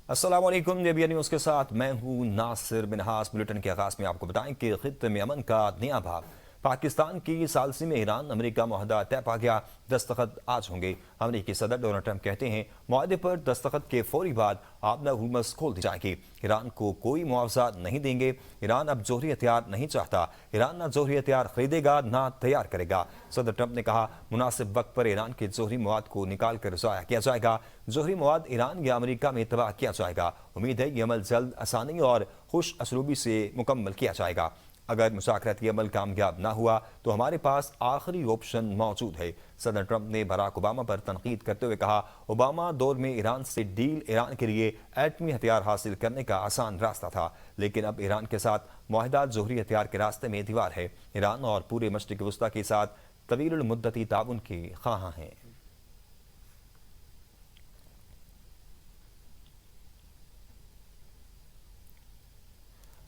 السلام علیکم J B N news کے ساتھ میں ہوں ناصر منہاس۔ بلیٹن کے آغاز میں آپ کو بتائیں کہ خطے میں امن کا نیا باب، پاکستان کی ثالثی میں ایران امریکہ معاہدہ طے پا گیا، دستخط آج ہوں گے۔ امریکی صدر ڈونلڈ ٹرمپ کہتے ہیں معاہدے پر دستخط کے فوری بعد آبنہ ہورمز کھول دی جائے گی، ایران کو کوئی معاوضہ نہیں دیں گے۔ ایران اب جوہری ہتھیار نہیں چاہتا، ایران نہ جوہری ہتھیار خریدے گا نہ تیار کرے گا۔ صدر ٹرمپ نے کہا مناسب وقت پر ایران کے جوہری مواد کو نکال کر ضائع کیا جائے گا، جوہری مواد ایران یا امریکہ میں تباہ کیا جائے گا۔ امید ہے یہ عمل جلد، آسانی اور خوش اسلوبی سے مکمل کیا جائے گا۔ اگر مذاکراتی عمل کامیاب نہ ہوا تو ہمارے پاس آخری آپشن موجود ہے۔ صدر ٹرمپ نے باراک اوباما پر تنقید کرتے ہوئے کہا اوباما دور میں ایران سے ڈیل ایران کے لیے ایٹمی ہتھیار حاصل کرنے کا آسان راستہ تھا، لیکن اب ایران کے ساتھ معاہدہ جوہری ہتھیار کے راستے میں دیوار ہے۔ ایران اور پورے مشرق وسطی کے ساتھ طویل المدتی تعاون کے خواہاں ہیں۔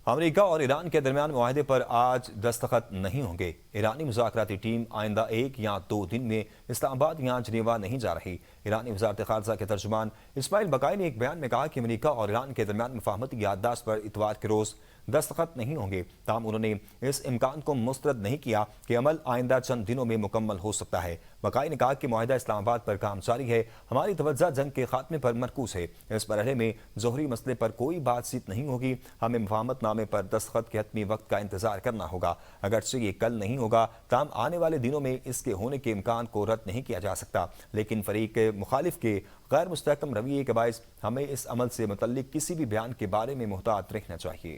امریکہ اور ایران کے درمیان معاہدے پر آج دستخط نہیں ہوں گے۔ ایرانی مذاکراتی ٹیم آئندہ 1 یا 2 دن میں اسلام آباد یا جنیوا نہیں جا رہی۔ ایرانی وزارت خارجہ کے ترجمان اسماعیل بقائی نے ایک بیان میں کہا کہ امریکہ اور ایران کے درمیان مفاہمتی یادداشت پر اتوار کے روز دستخط نہیں ہوں گے، تاہم انہوں نے اس امکان کو مسترد نہیں کیا کہ عمل آئندہ چند دنوں میں مکمل ہو سکتا ہے۔ بقائی نے کہا کہ معاہدہ اسلام آباد پر کام جاری ہے، ہماری توجہ جنگ کے خاتمے پر مرکوز ہے، اس مرحلے میں جوہری مسئلے پر کوئی بات چیت نہیں ہوگی، ہمیں مفاہمت نامے پر دستخط کے حتمی وقت کا انتظار کرنا ہوگا۔ اگرچہ یہ کل نہیں ہوگا تاہم آنے والے دنوں میں اس کے ہونے کے امکان کو رد نہیں کیا جا سکتا، لیکن فریق مخالف کے غیر مستحکم رویے کے باعث ہمیں اس عمل سے متعلق کسی بھی بیان کے بارے میں محتاط رہنا چاہیے۔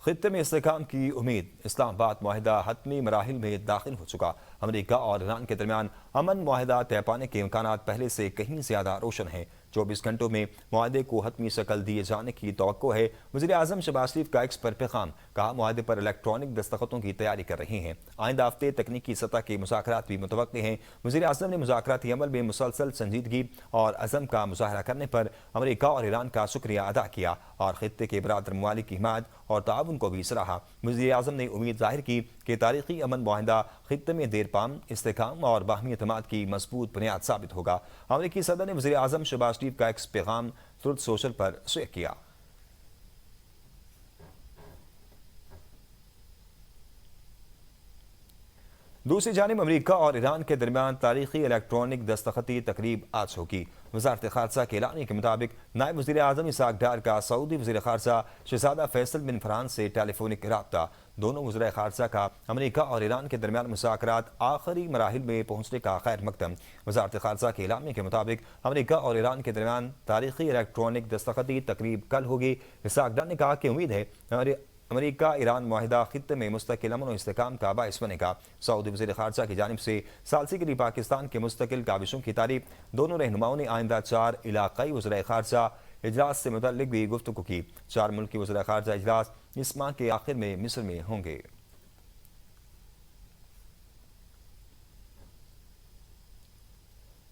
خطے میں استحکام کی امید، اسلام آباد معاہدہ حتمی مراحل میں داخل ہو چکا۔ امریکہ اور ایران کے درمیان امن معاہدہ طے پانے کے امکانات پہلے سے کہیں زیادہ روشن ہیں۔ 24 گھنٹوں میں معاہدے کو حتمی شکل دیے جانے کی توقع ہے۔ وزیر اعظم شہباز شریف کا ایکس پر پیغام، کہا معاہدے پر الیکٹرانک دستخطوں کی تیاری کر رہے ہیں، آئندہ ہفتے تکنیکی سطح کے مذاکرات بھی متوقع ہیں۔ وزیر اعظم نے مذاکراتی عمل میں مسلسل سنجیدگی اور عزم کا مظاہرہ کرنے پر امریکہ اور ایران کا شکریہ ادا کیا اور خطے کے برادر ممالک کی حمایت اور تعاون کو بھی سراہا۔ وزیر اعظم نے امید ظاہر کی کہ تاریخی امن معاہدہ خطے میں دیر پام، استحکام اور باہمی اعتماد کی مضبوط بنیاد ثابت ہوگا۔ امریکی صدر نے وزیر اعظم شہباز شریف کا ایکس پیغام ٹروتھ سوشل پر شیئر کیا۔ دوسری جانب امریکہ اور ایران کے درمیان تاریخی الیکٹرانک دستخطی تقریب آج ہوگی۔ وزارت خارجہ کے اعلان کے مطابق نائب وزیر اعظم اسحاق ڈار کا سعودی وزیر خارجہ شہزادہ فیصل بن فرحان سے ٹیلی فونک رابطہ۔ دونوں وزرائے خارجہ کا امریکہ اور ایران کے درمیان مذاکرات آخری مراحل میں پہنچنے کا خیر مقدم۔ وزارت خارجہ کے اعلان کے مطابق امریکہ اور ایران کے درمیان تاریخی الیکٹرانک دستخطی تقریب کل ہوگی۔ اسحاق ڈار نے کہا کہ امید ہے امریکہ ایران معاہدہ خطے میں مستقل امن و استحکام کا باعث بنے گا۔ سعودی وزیر خارجہ کی جانب سے ثالثی کے لیے پاکستان کے مستقل کاوشوں کی تعریف۔ دونوں رہنماؤں نے آئندہ 4 علاقائی وزرائے خارجہ اجلاس سے متعلق بھی گفتگو کی۔ 4 ملکی وزرائے خارجہ اجلاس اس ماہ کے آخر میں مصر میں ہوں گے۔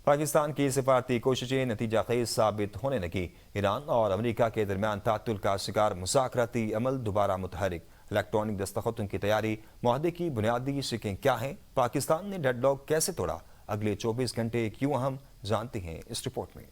پاکستان کی سفارتی کوششیں نتیجہ خیز ثابت ہونے لگی۔ ایران اور امریکہ کے درمیان تعطل کا شکار مذاکراتی عمل دوبارہ متحرک۔ الیکٹرانک دستخطوں کی تیاری، معاہدے کی بنیادی شقیں کیا ہیں، پاکستان نے ڈیڈ لاک کیسے توڑا، اگلے 24 گھنٹے کیوں اہم، جانتے ہیں اس رپورٹ میں۔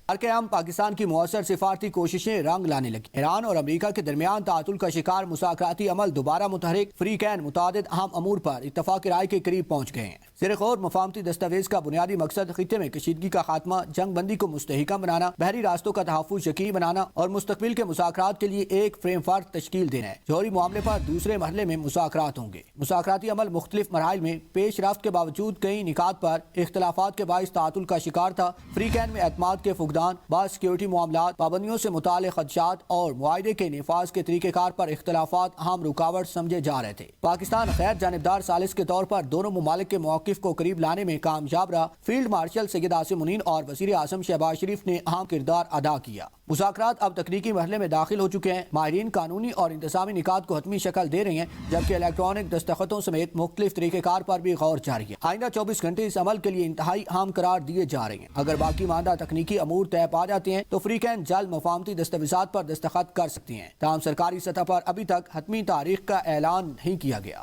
ارکان پاکستان کی مؤثر سفارتی کوششیں رنگ لانے لگی۔ ایران اور امریکہ کے درمیان تعطل کا شکار مذاکراتی عمل دوبارہ متحرک، فریقین متعدد اہم امور پر اتفاق رائے کے قریب پہنچ گئے ہیں۔ زیر غور مفاہمتی دستاویز کا بنیادی مقصد خطے میں کشیدگی کا خاتمہ، جنگ بندی کو مستحکم بنانا، بحری راستوں کا تحفظ یقینی بنانا اور مستقبل کے مذاکرات کے لیے ایک فریم ورک تشکیل دینا ہے۔ جوہری معاملے پر دوسرے مرحلے میں مذاکرات ہوں گے۔ مذاکراتی عمل مختلف مراحل میں پیش رفت کے باوجود کئی نکات پر اختلافات کے باعث تعطل کا شکار تھا۔ فریقین میں اعتماد کے فقدان، بعض سیکیورٹی معاملات، پابندیوں سے متعلق خدشات اور معاہدے کے نفاذ کے طریقہ کار پر اختلافات اہم رکاوٹ سمجھے جا رہے تھے۔ پاکستان غیر جانبدار ثالث کے طور پر دونوں ممالک کے موقف کو قریب لانے میں کامیاب رہا۔ فیلڈ مارشل سید عاصم منیر اور وزیر اعظم شہباز شریف نے اہم کردار ادا کیا۔ مذاکرات اب تکنیکی مرحلے میں داخل ہو چکے ہیں۔ ماہرین قانونی اور انتظامی نکات کو حتمی شکل دے رہے ہیں، جبکہ الیکٹرانک دستخطوں سمیت مختلف طریقہ کار پر بھی غور جاری ہے۔ آئندہ 24 گھنٹے اس عمل کے لیے انتہائی اہم قرار دیے جا رہے ہیں۔ اگر باقی ماندہ تکنیکی امور طے پا جاتے ہیں تو فریقین جلد مفاہمتی دستاویزات پر دستخط کر سکتی ہیں، تاہم سرکاری سطح پر ابھی تک حتمی تاریخ کا اعلان نہیں کیا گیا۔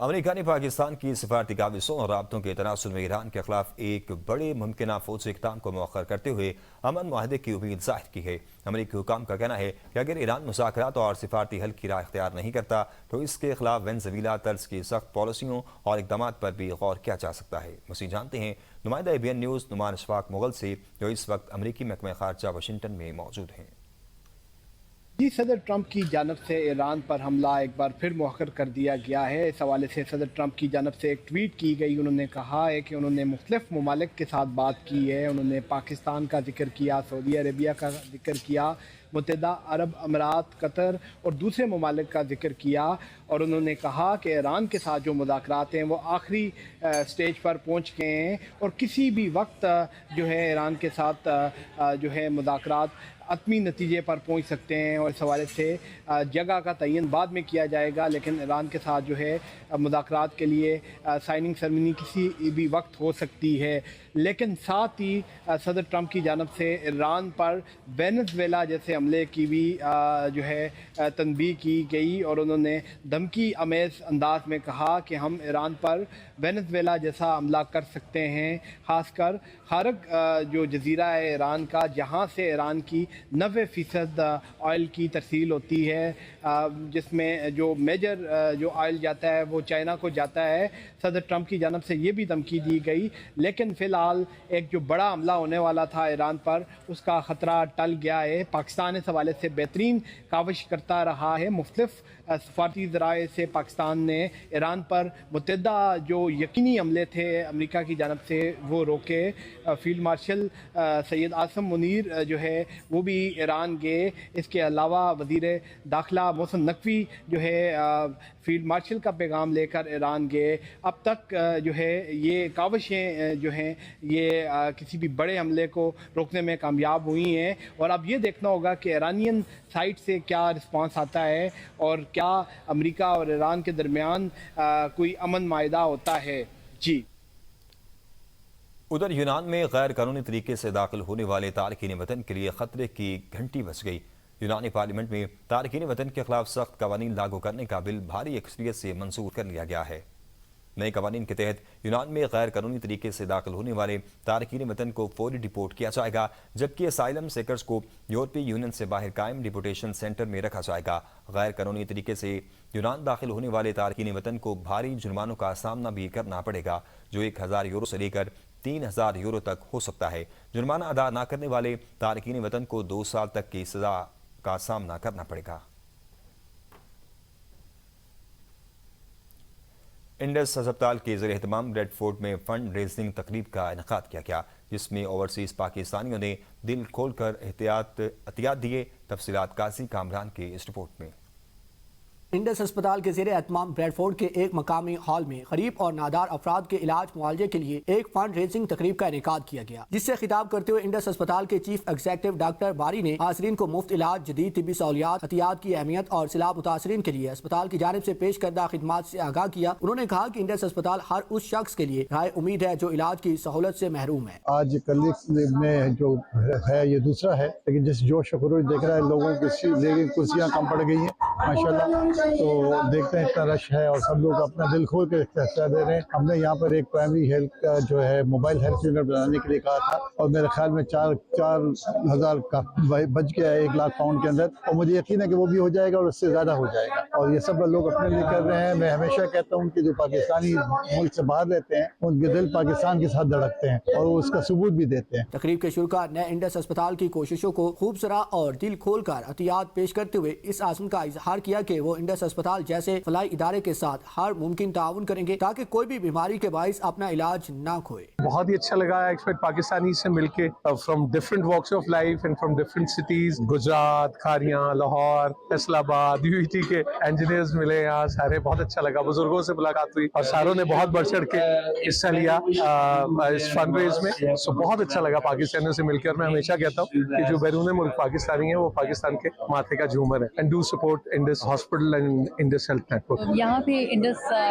امریکہ نے پاکستان کی سفارتی کاوشوں اور رابطوں کے تناسب میں ایران کے خلاف ایک بڑے ممکنہ فوجی اقدام کو مؤخر کرتے ہوئے امن معاہدے کی امید ظاہر کی ہے۔ امریکی حکام کا کہنا ہے کہ اگر ایران مذاکرات اور سفارتی حل کی راہ اختیار نہیں کرتا تو اس کے خلاف وینزویلا طرز کی سخت پالیسیوں اور اقدامات پر بھی غور کیا جا سکتا ہے۔ مزید جانتے ہیں نمائندہ ABN نیوز نعمان اشفاق مغل سے، جو اس وقت امریکی محکمہ خارجہ واشنگٹن میں موجود ہیں۔ جی، صدر ٹرمپ کی جانب سے ایران پر حملہ ایک بار پھر مؤخر کر دیا گیا ہے۔ اس حوالے سے صدر ٹرمپ کی جانب سے ایک ٹویٹ کی گئی۔ انہوں نے کہا ہے کہ انہوں نے مختلف ممالک کے ساتھ بات کی ہے۔ انہوں نے پاکستان کا ذکر کیا، سعودی عربیہ کا ذکر کیا، متحدہ عرب امارات، قطر اور دوسرے ممالک کا ذکر کیا، اور انہوں نے کہا کہ ایران کے ساتھ جو مذاکرات ہیں وہ آخری سٹیج پر پہنچ گئے ہیں، اور کسی بھی وقت جو ہے ایران کے ساتھ جو ہے مذاکرات حتمی نتیجے پر پہنچ سکتے ہیں، اور اس حوالے سے جگہ کا تعین بعد میں کیا جائے گا، لیکن ایران کے ساتھ جو ہے مذاکرات کے لیے سائننگ سرمنی کسی بھی وقت ہو سکتی ہے۔ لیکن ساتھ ہی صدر ٹرمپ کی جانب سے ایران پر وینزویلا جیسے حملے کی بھی جو ہے تنبیہ کی گئی، اور انہوں نے دھمکی آمیز انداز میں کہا کہ ہم ایران پر وینزویلا جیسا حملہ کر سکتے ہیں، خاص کر خارق جو جزیرہ ہے ایران کا، جہاں سے ایران کی 90% آئل کی ترسیل ہوتی ہے، جس میں جو میجر جو آئل جاتا ہے وہ چائنا کو جاتا ہے۔ صدر ٹرمپ کی جانب سے یہ بھی دھمکی دی گئی، لیکن فی الحال ایک جو بڑا حملہ ہونے والا تھا ایران پر، اس کا خطرہ ٹل گیا ہے۔ پاکستان اس حوالے سے بہترین کاوش کرتا رہا ہے۔ مختلف سفارتی ذرائع سے پاکستان نے ایران پر متعدد جو یقینی حملے تھے امریکہ کی جانب سے وہ روکے۔ فیلڈ مارشل سید عاصم منیر جو ہے وہ بھی ایران گئے۔ اس کے علاوہ وزیر داخلہ محسن نقوی جو ہے فیلڈ مارشل کا پیغام لے کر ایران گئے۔ اب تک جو ہے یہ کاوشیں جو ہیں یہ کسی بھی بڑے حملے کو روکنے میں کامیاب ہوئی ہیں، اور اب یہ دیکھنا ہوگا کہ ایرانین سائٹ سے کیا رسپانس آتا ہے، اور کیا امریکہ اور ایران کے درمیان کوئی امن معاہدہ ہوتا ہے۔ جی، ادھر یونان میں غیر قانونی طریقے سے داخل ہونے والے تارکین وطن کے لیے خطرے کی گھنٹی بج گئی۔ یونانی پارلیمنٹ میں تارکین وطن کے خلاف سخت قوانین لاگو کرنے کا بل بھاری اکثریت سے منظور کر لیا گیا ہے۔ نئے قوانین کے تحت یونان میں غیر قانونی طریقے سے داخل ہونے والے تارکین وطن کو فوری ڈپورٹ کیا جائے گا، جبکہ اسائلم سیکرز کو یورپی یونین سے باہر قائم ڈپورٹیشن سینٹر میں رکھا جائے گا۔ غیر قانونی طریقے سے یونان داخل ہونے والے تارکین وطن کو بھاری جرمانوں کا سامنا بھی کرنا پڑے گا، جو 1000 یورو سے لے کر 3000 یورو تک ہو سکتا ہے۔ جرمانہ ادا نہ کرنے والے تارکین وطن کو 2 سال تک کی سزا کا سامنا کرنا پڑے گا۔ انڈس ہسپتال کے زیر اہتمام ریڈ فورٹ میں فنڈ ریزنگ تقریب کا انعقاد کیا گیا، جس میں اوورسیز پاکستانیوں نے دل کھول کر عطیات دیے۔ تفصیلات قاضی کامران کی اس رپورٹ میں۔ انڈس ہسپتال کے زیر اہتمام بریڈ فورڈ کے ایک مقامی ہال میں غریب اور نادار افراد کے علاج معالجے کے لیے ایک فنڈ ریزنگ تقریب کا انعقاد کیا گیا، جس سے خطاب کرتے ہوئے انڈس ہسپتال کے چیف ایگزیکٹو ڈاکٹر باری نے حاضرین کو مفت علاج، جدید طبی سہولیات، عطیات کی اہمیت اور سیلاب متاثرین کے لیے اسپتال کی جانب سے پیش کردہ خدمات سے آگاہ کیا۔ انہوں نے کہا کہ انڈس ہسپتال ہر اس شخص کے لیے رائے امید ہے جو علاج کی سہولت سے محروم ہے۔ آج کلیگس میں جو ہے یہ دوسرا ہے، لیکن جس جوش و خروش دیکھ رہا ہے لوگوں کی کرسیاں کم پڑ گئی ہیں ماشاءاللہ، تو دیکھتے ہیں اتنا رش ہے اور سب لوگ اپنا دل کھول کے حصہ دے رہے ہیں۔ ہم نے یہاں پر ایک پرائمری ہیلتھ کا جو ہے موبائل ہیلتھ یونٹ بنانے کے لیے کہا تھا، اور میرے خیال میں 4000 کا بچ گیا ہے 1 لاکھ پاؤنڈ کے اندر، اور مجھے یقین ہے کہ وہ بھی ہو جائے گا اور اس سے زیادہ ہو جائے گا، اور یہ سب لوگ اپنے لیے کر رہے ہیں۔ میں ہمیشہ کہتا ہوں کہ جو پاکستانی ملک سے باہر رہتے ہیں ان کے دل پاکستان کے ساتھ دھڑکتے ہیں اور وہ اس کا ثبوت بھی دیتے ہیں۔ تقریب کے شرکاء نے انڈس ہسپتال کی کوششوں کو خوب سراہا اور دل کھول کر عطیات پیش کرتے ہوئے اس عزم کا اظہار کیا کہ وہ انڈس ہسپتال جیسے فلاحی ادارے کے ساتھ ہر ممکن تعاون کریں گے تاکہ کوئی بھی بیماری کے باعث اپنا علاج نہ کھوئے۔ بہت ہی اچھا لگا ایکسپرٹ پاکستانی سے مل کے from different walks of life and from different cities, Gujarat, Kharian, Lahore, Faisal آباد، UET کے انجینئرز ملے یہاں سارے، بہت اچھا لگا، بزرگوں سے ملاقات ہوئی اور ساروں نے بہت بڑھ چڑھ کے حصہ لیا اس فنڈ ریز میں۔ سو بہت اچھا لگا پاکستانیوں سے مل کر۔ میں ہمیشہ کہتا ہوں کہ جو بیرون ملک پاکستانی ہیں وہ پاکستان کے ماتھے کا جھومر ہے، and do support Indus hospital and Indus health network. یہاں پہ انڈس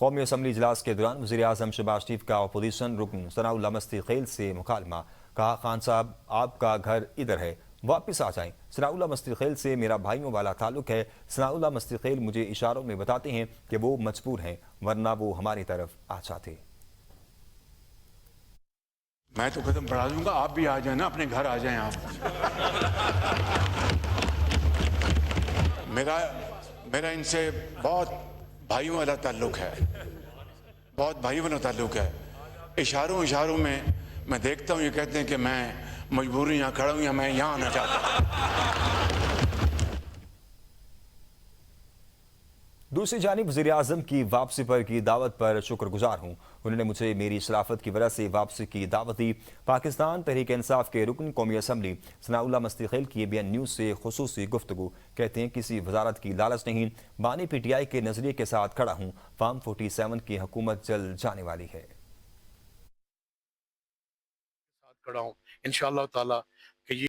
قومی اسمبلی اجلاس کے دوران وزیر اعظم شہباز شریف کا اپوزیشن رکن ثناء اللہ مستیخیل سے مکالمہ، کہا خان صاحب آپ کا گھر ادھر ہے، واپس آ جائیں۔ ثناء اللہ مستیخیل سے میرا بھائیوں والا تعلق ہے۔ ثناء اللہ مستیخیل مجھے اشاروں میں بتاتے ہیں کہ وہ مجبور ہیں، ورنہ وہ ہماری طرف آ جاتے۔ میں تو قدم بڑھا دوں گا، آپ بھی آ جائیں نا، اپنے گھر آ جائیں آپ۔ میرا ان سے بہت بھائیوں والا تعلق ہے، بہت بھائیوں والا تعلق ہے۔ اشاروں میں دیکھتا ہوں، یہ کہتے ہیں کہ میں مجبوری یہاں کھڑا ہوں یا میں یہاں آنا چاہتا ہوں۔ دوسری جانب وزیر اعظم کی واپسی پر کی دعوت پر شکر گزار ہوں، انہوں نے مجھے میری شرافت کی وجہ سے واپسی کی دعوت دی۔ پاکستان تحریک انصاف کے رکن قومی اسمبلی ثناء اللہ مستیخیل کی ABN نیوز سے خصوصی گفتگو، کہتے ہیں کسی وزارت کی لالچ نہیں، بانی PTI کے نظریے کے ساتھ کھڑا ہوں، فارم 47 کی حکومت جلد جانے والی ہے۔ کھڑا ہوں انشاءاللہ تعالی کہ یہ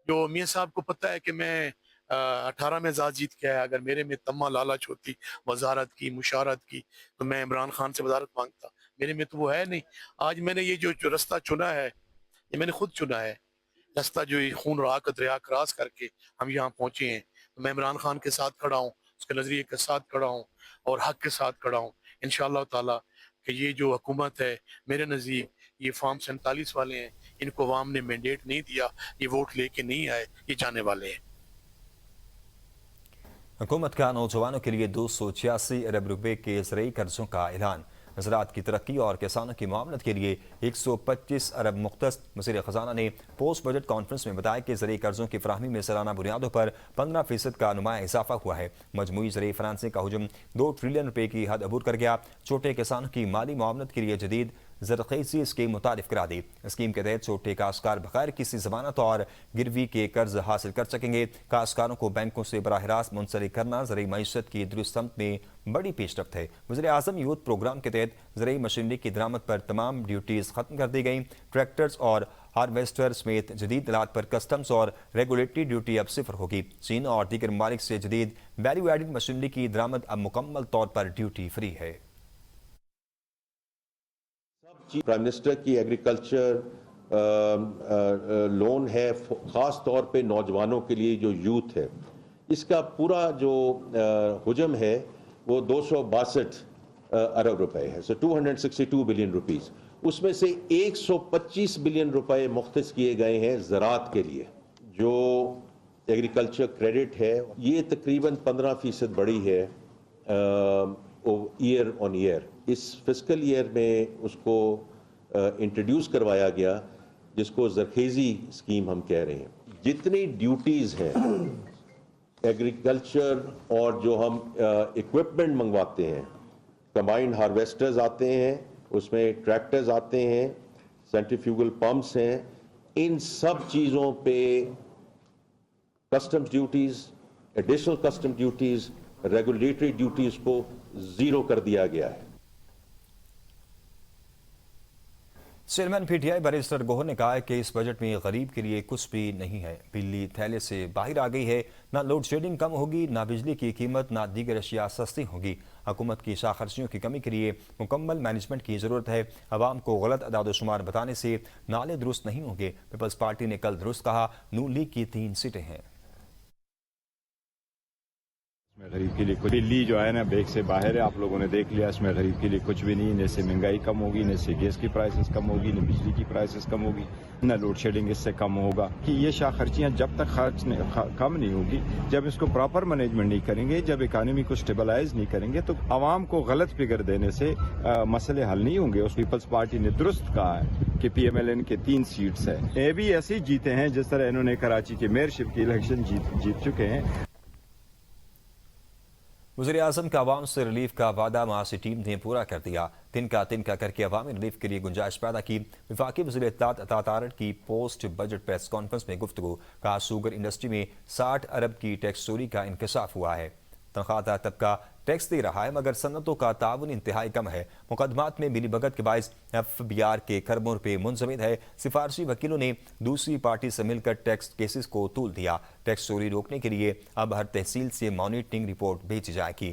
جو میاں صاحب کو پتہ ہے کہ میں 18 میں ذات جیت کے آیا، اگر میرے میں تمہ لالچ ہوتی وزارت کی مشارت کی تو میں عمران خان سے وزارت مانگتا، میرے میں تو وہ ہے نہیں۔ آج میں نے یہ جو رستہ چنا ہے، یہ میں نے خود چنا ہے، رستہ جو خون راکت ریا کراس کر کے ہم یہاں پہنچے ہیں، تو میں عمران خان کے ساتھ کھڑا ہوں، اس کے نظریے کے ساتھ کھڑا ہوں اور حق کے ساتھ کھڑا ہوں انشاءاللہ تعالی کہ یہ جو حکومت ہے میرے نزدیک یہ فارم 47 والے ہیں، ان کو عوام نے مینڈیٹ نہیں دیا، یہ ووٹ لے کے نہیں آئے، یہ جانے والے ہیں۔ حکومت کا نوجوانوں کے لیے 286 ارب روپے کے زرعی قرضوں کا اعلان، زراعت کی ترقی اور کسانوں کی معاونت کے لیے 125 ارب مختص۔ وزیر خزانہ نے پوسٹ بجٹ کانفرنس میں بتایا کہ زرعی قرضوں کی فراہمی میں سالانہ بنیادوں پر 15% کا نمایاں اضافہ ہوا ہے۔ مجموعی زرعی فنانسنگ کا حجم 2 ٹریلین روپے کی حد عبور کر گیا۔ چھوٹے کسانوں کی مالی معاونت کے لیے جدید زرخیزی اسکیم متعارف کرا دی۔ اسکیم کے تحت چھوٹے کاشتکار بغیر کسی ضمانت اور گروی کے قرض حاصل کر سکیں گے۔ کاشتکاروں کو بینکوں سے براہ راست منسلک کرنا زرعی معیشت کی درست سمت میں بڑی پیش رفت ہے۔ وزیر اعظم یوتھ پروگرام کے تحت زرعی مشینری کی درآمد پر تمام ڈیوٹیز ختم کر دی گئیں۔ ٹریکٹرز اور ہارویسٹر سمیت جدید آلات پر کسٹمز اور ریگولیٹری ڈیوٹی اب صفر ہوگی۔ چین اور دیگر ممالک سے جدید ویلیو ایڈڈ مشینری کی درآمد اب مکمل طور پر ڈیوٹی فری ہے۔ پرائم منسٹر کی ایگریکلچر لون ہے، خاص طور پہ نوجوانوں کے لیے جو یوتھ ہے، اس کا پورا جو حجم ہے وہ 262 ارب روپے ہے، 262 بلین روپیز۔ اس میں سے 125 بلین روپے مختص کیے گئے ہیں زراعت کے لیے۔ جو ایگریکلچر کریڈٹ ہے یہ تقریباً 15% بڑی ہے ایئر آن ایئر۔ اس فسکل ایئر میں اس کو انٹروڈیوس کروایا گیا، جس کو زرخیزی اسکیم ہم کہہ رہے ہیں۔ جتنی ڈیوٹیز ہیں ایگریکلچر اور جو ہم اکوپمنٹ منگواتے ہیں، کمبائنڈ ہارویسٹرز آتے ہیں، اس میں ٹریکٹرز آتے ہیں، سینٹریفیوگل پمپس ہیں، ان سب چیزوں پہ customs duties, additional custom duties, regulatory duties کو زیرو کر دیا گیا ہے۔ چیئرمین PTI بیرسٹر گوہر نے کہا ہے کہ اس بجٹ میں غریب کے لیے کچھ بھی نہیں ہے۔ بجلی تھیلے سے باہر آ گئی ہے، نہ لوڈ شیڈنگ کم ہوگی، نہ بجلی کی قیمت، نہ دیگر اشیاء سستی ہوگی۔ حکومت کی شاہ خرچیوں کی کمی کے لیے مکمل مینجمنٹ کی ضرورت ہے۔ عوام کو غلط اعداد و شمار بتانے سے نالے درست نہیں ہوں گے۔ پیپلز پارٹی نے کل درست کہا، نون لیگ کی 3 سیٹیں ہیں۔ غریب کے لیے دلی جو ہے نا بیگ سے باہر ہے، آپ لوگوں نے دیکھ لیا، اس میں غریب کے لیے کچھ بھی نہیں، نہ سے مہنگائی کم ہوگی، نہ سے گیس کی پرائسز کم ہوگی، نہ بجلی کی پرائسز کم ہوگی، نہ لوڈ شیڈنگ اس سے کم ہوگا۔ کہ یہ شاہ خرچیاں جب تک خرچ کم نہیں ہوگی، جب اس کو پراپر مینجمنٹ نہیں کریں گے، جب اکانومی کو سٹیبلائز نہیں کریں گے، تو عوام کو غلط فگر دینے سے مسئلے حل نہیں ہوں گے۔ اس پیپلز پارٹی نے درست کہا ہے کہ PMLN کے 3 سیٹس ہیں، یہ بھی ایسے ہی جیتے ہیں جس طرح انہوں نے کراچی کے میئرشپ کی الیکشن جیت چکے ہیں۔ وزیر اعظم کا عوام سے ریلیف کا وعدہ معاشی ٹیم نے پورا کر دیا۔ تنکا کر کے عوامی ریلیف کے لیے گنجائش پیدا کی۔ وفاقی وزیر اطلاعات عطا آرٹ کی پوسٹ بجٹ پریس کانفرنس میں گفتگو، کہا شوگر انڈسٹری میں 60 ارب کی ٹیکس چوری کا انکشاف ہوا ہے۔ تنخواہ دار طبقہ ٹیکس دے رہا ہے مگر صنعتوں کا تعاون انتہائی کم ہے۔ مقدمات میں ملی بھگت کے باعث FBR کے کھربوں روپے منجمد ہے۔ سفارشی وکیلوں نے دوسری پارٹی سے مل کر ٹیکس کیسز کو طول دیا۔ ٹیکس چوری روکنے کے لیے اب ہر تحصیل سے مانیٹرنگ رپورٹ بھیجی جائے گی۔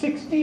60